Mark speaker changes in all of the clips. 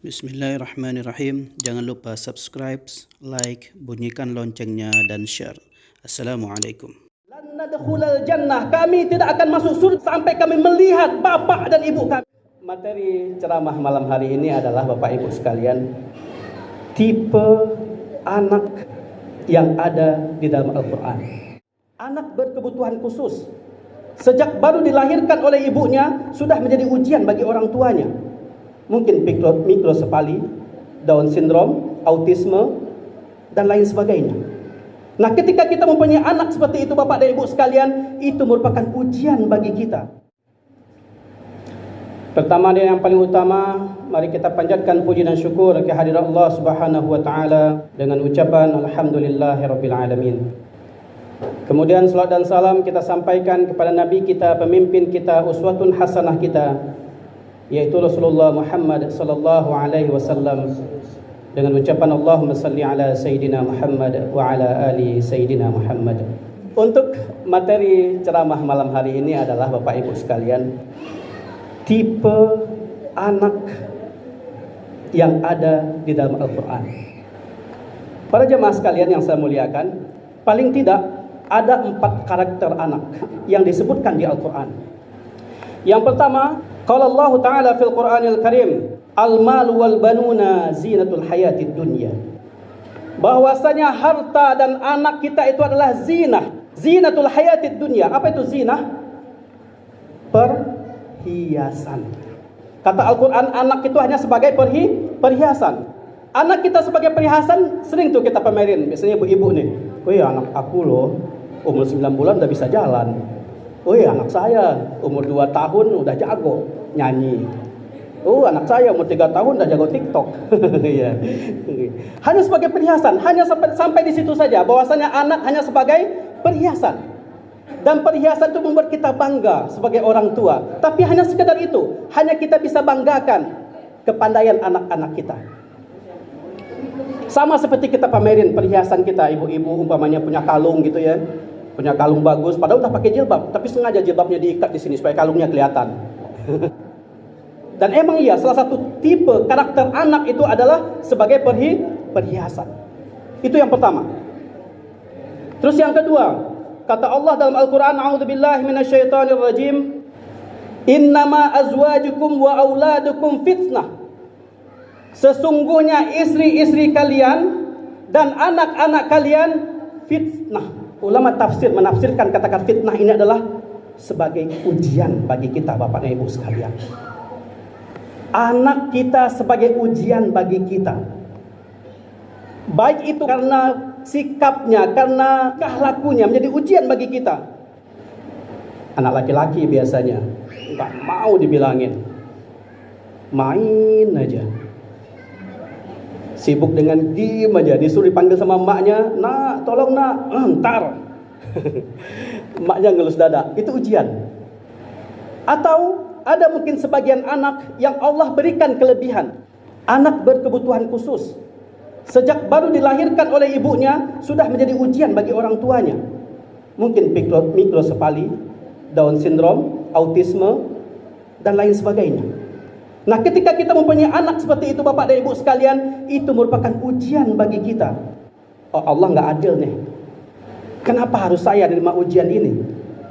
Speaker 1: Bismillahirrahmanirrahim. Jangan lupa subscribe, like, bunyikan loncengnya dan share. Assalamualaikum.
Speaker 2: Lan nadkhulal jannah, kami tidak akan masuk surga sampai kami melihat bapak dan ibu kami. Materi ceramah malam hari ini adalah Bapak Ibu sekalian, tipe anak yang ada di dalam Al-Quran. Anak berkebutuhan khusus, sejak baru dilahirkan oleh ibunya sudah menjadi ujian bagi orang tuanya. Mungkin mikrosefali, Down syndrome, autisme, dan lain sebagainya. Nah, ketika kita mempunyai anak seperti itu Bapak dan Ibu sekalian, itu merupakan ujian bagi kita. Pertama dan yang paling utama, mari kita panjatkan puji dan syukur kehadirat Allah Subhanahu wa taala dengan ucapan alhamdulillahirabbil alamin. Kemudian salat dan salam kita sampaikan kepada nabi kita, pemimpin kita, uswatun hasanah kita, yaitu Rasulullah Muhammad sallallahu alaihi wasallam, dengan ucapan Allahumma salli ala Sayyidina Muhammad wa ala ali Sayyidina Muhammad. Untuk materi ceramah malam hari ini adalah Bapak Ibu sekalian, tipe anak yang ada di dalam Al-Quran. Para jemaah sekalian yang saya muliakan, paling tidak ada 4 karakter anak yang disebutkan di Al-Quran. Yang pertama, qala Allah Ta'ala fil Qur'anil Karim, al-malu wal banuna zinatul hayatid dunya. Bahwasanya harta dan anak kita itu adalah zinatul hayatid dunya. Apa itu zinah? Perhiasan. Kata Al-Quran, anak itu hanya sebagai perhiasan. Anak kita sebagai perhiasan sering tuh kita pamerin. Biasanya ibu-ibu nih, "Wih, anak aku loh umur 9 bulan udah bisa jalan. Wih, anak saya umur 2 tahun udah jago nyanyi. Oh, anak saya umur 3 tahun udah jago TikTok." Iya. Hanya sebagai perhiasan, hanya sampai di situ saja. Bahwasanya anak hanya sebagai perhiasan. Dan perhiasan itu membuat kita bangga sebagai orang tua. Tapi hanya sekedar itu, hanya kita bisa banggakan kepandaian anak-anak kita. Sama seperti kita pamerin perhiasan kita, ibu-ibu umpamanya punya kalung gitu ya. Punya kalung bagus, padahal udah pakai jilbab, tapi sengaja jilbabnya diikat di sini supaya kalungnya kelihatan. Dan emang iya, salah satu tipe karakter anak itu adalah sebagai perhiasan. Itu yang pertama. Terus yang kedua, kata Allah dalam Al-Quran, a'udzubillahi minasyaitonir rajim, innama azwajukum wa auladukum fitnah. Sesungguhnya istri-istri kalian dan anak-anak kalian fitnah. Ulama tafsir menafsirkan kata-kata fitnah ini adalah sebagai ujian bagi kita Bapak dan Ibu sekalian. Anak kita sebagai ujian bagi kita. Baik itu karena sikapnya, karena akhlakunya menjadi ujian bagi kita. Anak laki-laki biasanya nggak mau dibilangin, main aja, sibuk dengan game aja. Disuruh dipanggil sama emaknya, "Nak, tolong nak." "Ntar." Emaknya ngelus dada. Itu ujian. Atau ada mungkin sebagian anak yang Allah berikan kelebihan, anak berkebutuhan khusus, sejak baru dilahirkan oleh ibunya sudah menjadi ujian bagi orang tuanya. Mungkin mikrosefali, Down syndrome, autisme, dan lain sebagainya. Nah, ketika kita mempunyai anak seperti itu Bapak dan Ibu sekalian, itu merupakan ujian bagi kita. Oh, Allah nggak adil nih. Kenapa harus saya menerima ujian ini?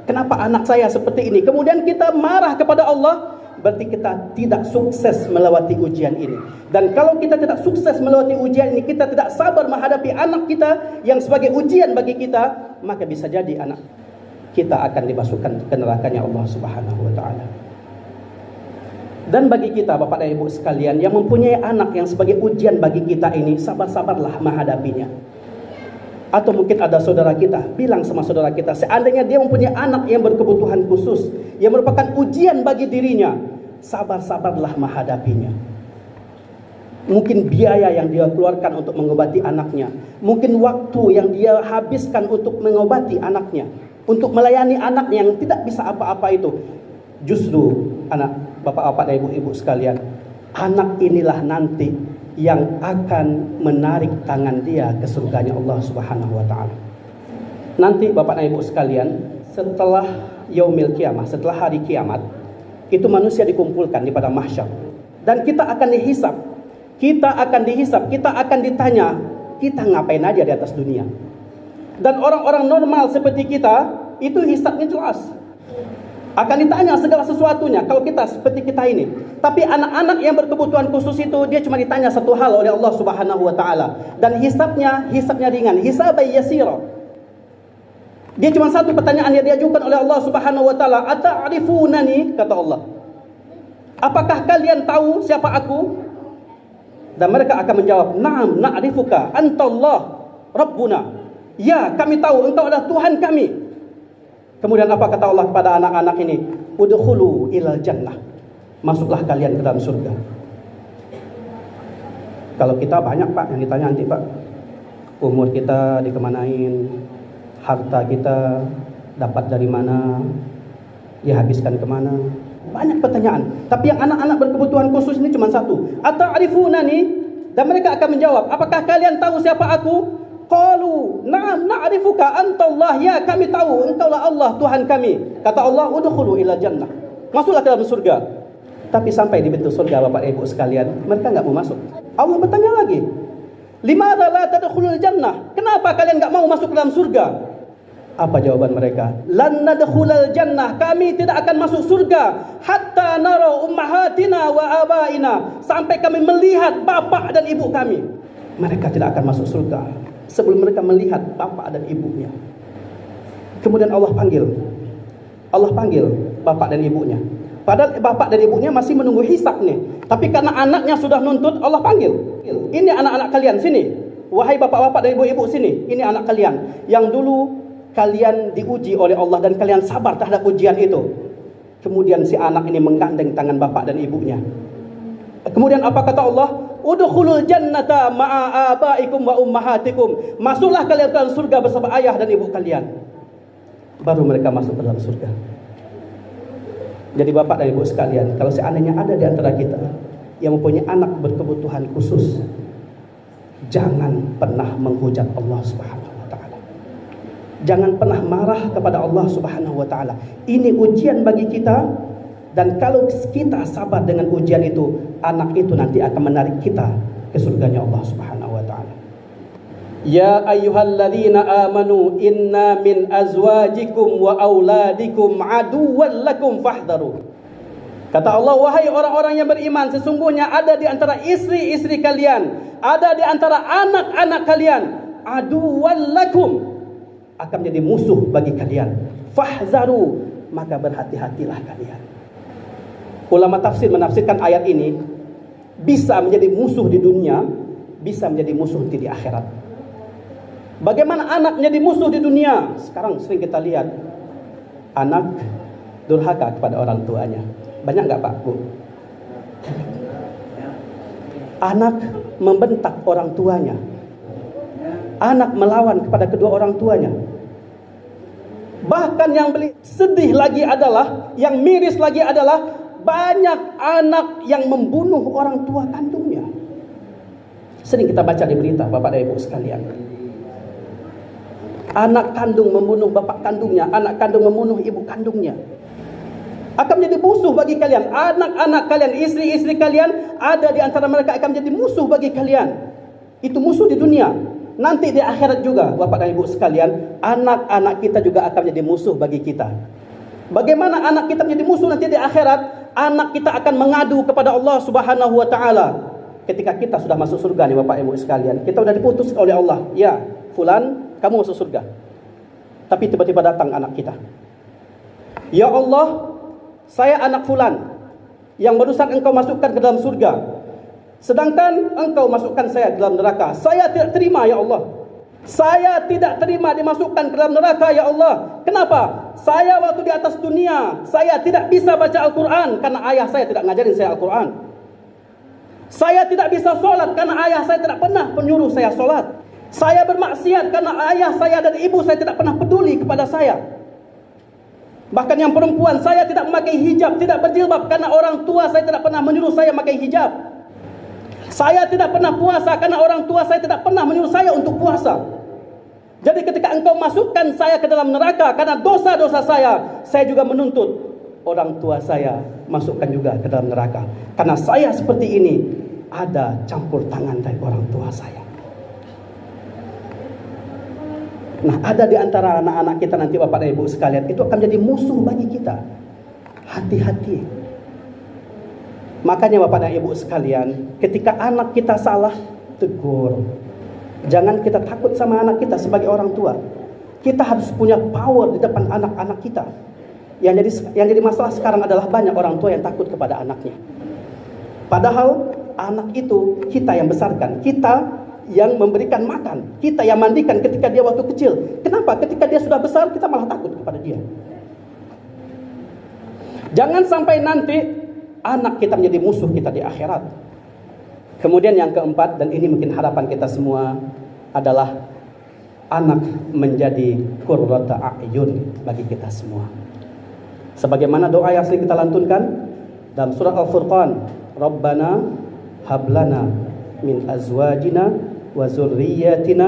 Speaker 2: Kenapa anak saya seperti ini? Kemudian kita marah kepada Allah, berarti kita tidak sukses melewati ujian ini. Dan kalau kita tidak sukses melewati ujian ini, kita tidak sabar menghadapi anak kita yang sebagai ujian bagi kita, maka bisa jadi anak kita akan dimasukkan ke nerakanya Allah Subhanahu wa taala. Dan bagi kita Bapak dan Ibu sekalian yang mempunyai anak yang sebagai ujian bagi kita ini, sabar-sabarlah menghadapinya. Atau mungkin ada saudara kita, bilang sama saudara kita, seandainya dia mempunyai anak yang berkebutuhan khusus, yang merupakan ujian bagi dirinya, sabar-sabarlah menghadapinya. Mungkin biaya yang dia keluarkan untuk mengobati anaknya, mungkin waktu yang dia habiskan untuk mengobati anaknya, untuk melayani anaknya yang tidak bisa apa-apa itu. Justru anak bapak-bapak dan ibu-ibu sekalian, anak inilah nanti yang akan menarik tangan dia ke surganya Allah Subhanahu wa taala. Nanti Bapak dan Ibu sekalian, setelah yaumil kiamah, setelah hari kiamat, itu manusia dikumpulkan di padang mahsyar dan kita akan dihisab kita akan dihisap, kita akan ditanya, kita ngapain aja di atas dunia. Dan orang-orang normal seperti kita, itu hisapnya jelas. Akan ditanya segala sesuatunya kalau kita seperti kita ini. Tapi anak-anak yang berkebutuhan khusus itu, dia cuma ditanya satu hal oleh Allah Subhanahu wa taala, dan hisapnya ringan, hisabai yasira. Dia cuma satu pertanyaan yang diajukan oleh Allah Subhanahu wa taala, ata'rifunani, kata Allah. Apakah kalian tahu siapa aku? Dan mereka akan menjawab, na'am na'rifuka antallah rabbuna. Ya, kami tahu engkau adalah Tuhan kami. Kemudian apa kata Allah kepada anak-anak ini? Udkhulu ilal jannah. Masuklah kalian ke dalam surga. Kalau kita banyak Pak yang ditanya nanti Pak. Umur kita dikemanain, harta kita dapat dari mana, dihabiskan kemana. Banyak pertanyaan. Tapi yang anak-anak berkebutuhan khusus ini cuma satu. Ata'rifunani, dan mereka akan menjawab, apakah kalian tahu siapa aku? Qalu na'am na'rifuka antallah, ya kami tahu engkaulah Allah Tuhan kami. Kata Allah, udkhulu ila jannah. Masuklah ke dalam surga. Tapi sampai di pintu surga Bapak Ibu sekalian, mereka enggak mau masuk. Allah bertanya lagi, limadza la tadkhulul jannah? Kenapa kalian enggak mau masuk ke dalam surga? Apa jawaban mereka? Lan nadkhulal jannah, kami tidak akan masuk surga hatta nara ummahatina wa abaina, sampai kami melihat bapak dan ibu kami. Mereka tidak akan masuk surga sebelum mereka melihat bapak dan ibunya. Kemudian Allah panggil bapak dan ibunya. Padahal bapak dan ibunya masih menunggu hisab nih. Tapi karena anaknya sudah nuntut, Allah panggil. Ini anak-anak kalian, sini. Wahai bapak-bapak dan ibu-ibu, sini. Ini anak kalian yang dulu kalian diuji oleh Allah dan kalian sabar terhadap ujian itu. Kemudian si anak ini menggandeng tangan bapak dan ibunya. Kemudian apa kata Allah? Udkhulul jannata ma'a abaikum wa ummahatikum. Masuklah kalian ke dalam surga bersama ayah dan ibu kalian. Baru mereka masuk ke dalam surga. Jadi bapak dan ibu sekalian, kalau seandainya ada di antara kita yang mempunyai anak berkebutuhan khusus, jangan pernah menghujat Allah Subhanahu wa taala. Jangan pernah marah kepada Allah Subhanahu wa taala. Ini ujian bagi kita, dan kalau kita sabar dengan ujian itu, anak itu nanti akan menarik kita ke surganya Allah Subhanahu wa taala. Ya ayyuhalladzina amanu inna min azwajikum wa auladikum aduwwan lakum fahdharu. Kata Allah, wahai orang-orang yang beriman, sesungguhnya ada di antara istri-istri kalian, ada di antara anak-anak kalian, aduwwan lakum, akan menjadi musuh bagi kalian. Fahdharu, maka berhati-hatilah kalian. Ulama tafsir menafsirkan ayat ini, bisa menjadi musuh di dunia, bisa menjadi musuh di akhirat. Bagaimana anak menjadi musuh di dunia? Sekarang sering kita lihat anak durhaka kepada orang tuanya. Banyak enggak Pak, Bu? Anak membentak orang tuanya. Anak melawan kepada kedua orang tuanya. Bahkan yang sedih lagi adalah, yang miris lagi adalah, banyak anak yang membunuh orang tua kandungnya. Sering kita baca di berita, Bapak dan Ibu sekalian. Anak kandung membunuh bapak kandungnya, anak kandung membunuh ibu kandungnya. Akan menjadi musuh bagi kalian. Anak-anak kalian, istri-istri kalian, ada di antara mereka akan menjadi musuh bagi kalian. Itu musuh di dunia. Nanti di akhirat juga, Bapak dan Ibu sekalian, anak-anak kita juga akan menjadi musuh bagi kita. Bagaimana anak kita menjadi musuh nanti di akhirat? Anak kita akan mengadu kepada Allah Subhanahu wa taala. Ketika kita sudah masuk surga nih Bapak Ibu sekalian, kita sudah diputus oleh Allah. Ya, fulan, kamu masuk surga. Tapi tiba-tiba datang anak kita. Ya Allah, saya anak fulan yang barusan engkau masukkan ke dalam surga, sedangkan engkau masukkan saya ke dalam neraka. Saya tidak terima ya Allah. Saya tidak terima dimasukkan ke dalam neraka ya Allah. Kenapa? Saya waktu di atas dunia, saya tidak bisa baca Al-Quran karena ayah saya tidak ngajarin saya Al-Quran. Saya tidak bisa sholat karena ayah saya tidak pernah menyuruh saya sholat. Saya bermaksiat karena ayah saya dan ibu saya tidak pernah peduli kepada saya. Bahkan yang perempuan, saya tidak memakai hijab, tidak berjilbab karena orang tua saya tidak pernah menyuruh saya memakai hijab. Saya tidak pernah puasa karena orang tua saya tidak pernah menyuruh saya untuk puasa. Jadi ketika engkau masukkan saya ke dalam neraka karena dosa-dosa saya juga menuntut orang tua saya masukkan juga ke dalam neraka. Karena saya seperti ini, ada campur tangan dari orang tua saya. Nah, ada di antara anak-anak kita nanti Bapak dan Ibu sekalian, itu akan menjadi musuh bagi kita. Hati-hati. Makanya Bapak dan Ibu sekalian, ketika anak kita salah, tegur. Jangan kita takut sama anak kita sebagai orang tua. Kita harus punya power di depan anak-anak kita. Yang jadi masalah sekarang adalah banyak orang tua yang takut kepada anaknya. Padahal anak itu kita yang besarkan, kita yang memberikan makan, kita yang mandikan ketika dia waktu kecil. Kenapa? Ketika dia sudah besar, kita malah takut kepada dia. Jangan sampai nanti anak kita menjadi musuh kita di akhirat. Kemudian yang keempat, dan ini mungkin harapan kita semua, adalah anak menjadi qurrata a'yun bagi kita semua. Sebagaimana doa yang sering kita lantunkan dalam surah Al-Furqan, Rabbana hablana min azwajina wa zurriyyatina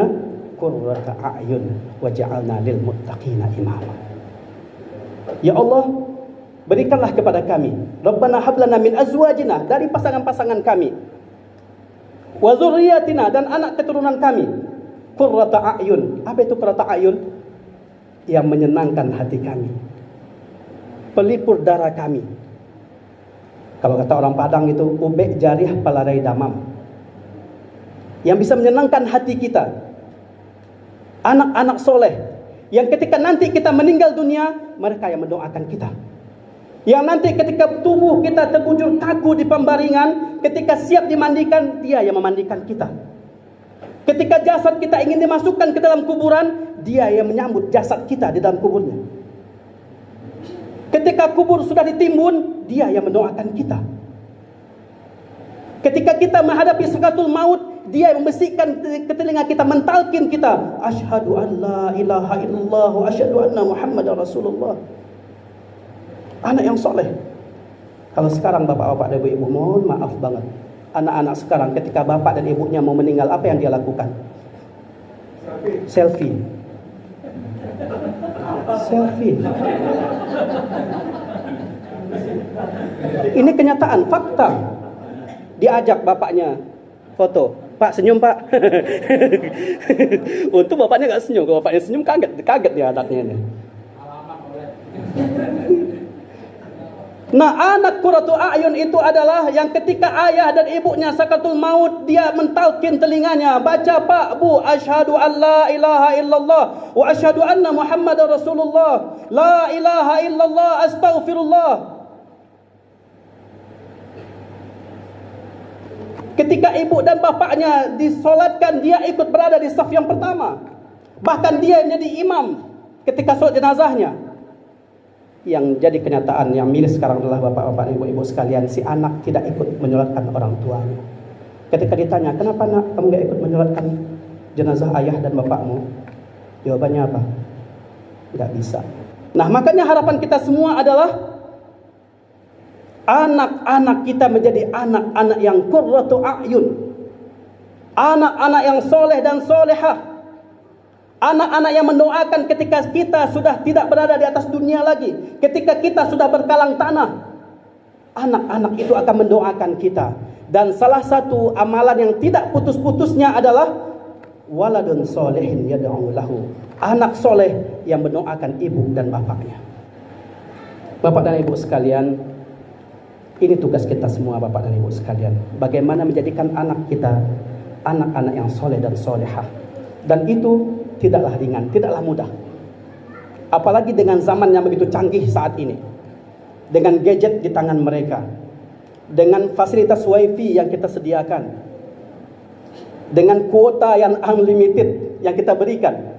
Speaker 2: qurrata a'yun waj'alna lil muttaqina imama. Ya Allah, berikanlah kepada kami, Rabbana hablana min azwajina, dari pasangan-pasangan kami, wa zurriyyatina, dan anak keturunan kami, qurrata a'yun. Apa itu qurrata a'yun? Yang menyenangkan hati kami, pelipur darah kami. Kalau kata orang Padang itu ubek jarih palarai damam. Yang bisa menyenangkan hati kita. Anak-anak soleh yang ketika nanti kita meninggal dunia, mereka yang mendoakan kita. Yang nanti ketika tubuh kita terbujur kaku di pembaringan, ketika siap dimandikan, dia yang memandikan kita. Ketika jasad kita ingin dimasukkan ke dalam kuburan, dia yang menyambut jasad kita di dalam kuburnya. Ketika kubur sudah ditimbun, dia yang mendoakan kita. Ketika kita menghadapi sakaratul maut, dia yang membisikkan ke telinga kita, mentalkin kita, asyhadu an la ilaha illallah wa asyhadu anna muhammadar rasulullah. Anak yang soleh. Kalau sekarang bapak-bapak dan ibu-ibu, mohon maaf banget, anak-anak sekarang ketika bapak dan ibunya mau meninggal, apa yang dia lakukan? Selfie. Ini kenyataan, fakta. Diajak bapaknya foto, Pak senyum Pak. Untung bapaknya gak senyum. Kalau bapaknya senyum, kaget dia anaknya ini. Nah, anak qurratu a'yun itu adalah yang ketika ayah dan ibunya sakaratul maut, dia mentalkin telinganya, baca Pak, Bu, asyhadu an la ilaha illallah wa asyhadu anna muhammadar rasulullah, la ilaha illallah, astaghfirullah. Ketika ibu dan bapaknya disolatkan, dia ikut berada di saf yang pertama. Bahkan dia menjadi imam ketika solat jenazahnya. Yang jadi kenyataan yang miris sekarang adalah bapak-bapak dan ibu-ibu sekalian, si anak tidak ikut menyolatkan orang tuanya. Ketika ditanya, kenapa nak kamu gak ikut menyolatkan jenazah ayah dan bapakmu? Jawabannya apa? Gak bisa. Nah, makanya harapan kita semua adalah anak-anak kita menjadi anak-anak yang qurratu a'yun, anak-anak yang soleh dan solehah, anak-anak yang mendoakan ketika kita sudah tidak berada di atas dunia lagi, ketika kita sudah berkalang tanah. Anak-anak itu akan mendoakan kita. Dan salah satu amalan yang tidak putus-putusnya adalah waladun solehin yad'u lahu, anak soleh yang mendoakan ibu dan bapaknya. Bapak dan ibu sekalian, ini tugas kita semua Bapak dan Ibu sekalian. Bagaimana menjadikan anak kita anak-anak yang soleh dan solehah. Dan itu tidaklah ringan, tidaklah mudah. Apalagi dengan zaman yang begitu canggih saat ini. Dengan gadget di tangan mereka. Dengan fasilitas wifi yang kita sediakan. Dengan kuota yang unlimited yang kita berikan.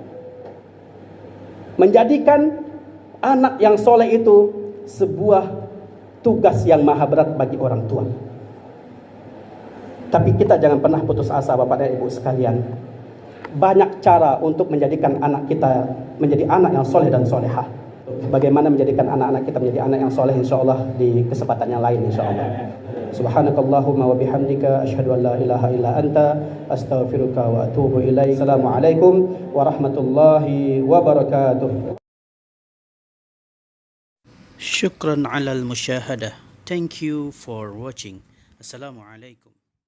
Speaker 2: Menjadikan anak yang soleh itu sebuah tugas yang maha berat bagi orang tua. Tapi kita jangan pernah putus asa Bapak dan Ibu sekalian. Banyak cara untuk menjadikan anak kita menjadi anak yang soleh dan solehah. Bagaimana menjadikan anak-anak kita menjadi anak yang soleh, insyaallah di kesempatan yang lain insyaallah. Subhanakallahumma wa bihamdika asyhadu an la ilaha illa anta astaghfiruka wa atubu ilaik. Assalamualaikum warahmatullahi wabarakatuh.
Speaker 1: Shukran ala al-musyahadah. Thank you for watching. Assalamualaikum.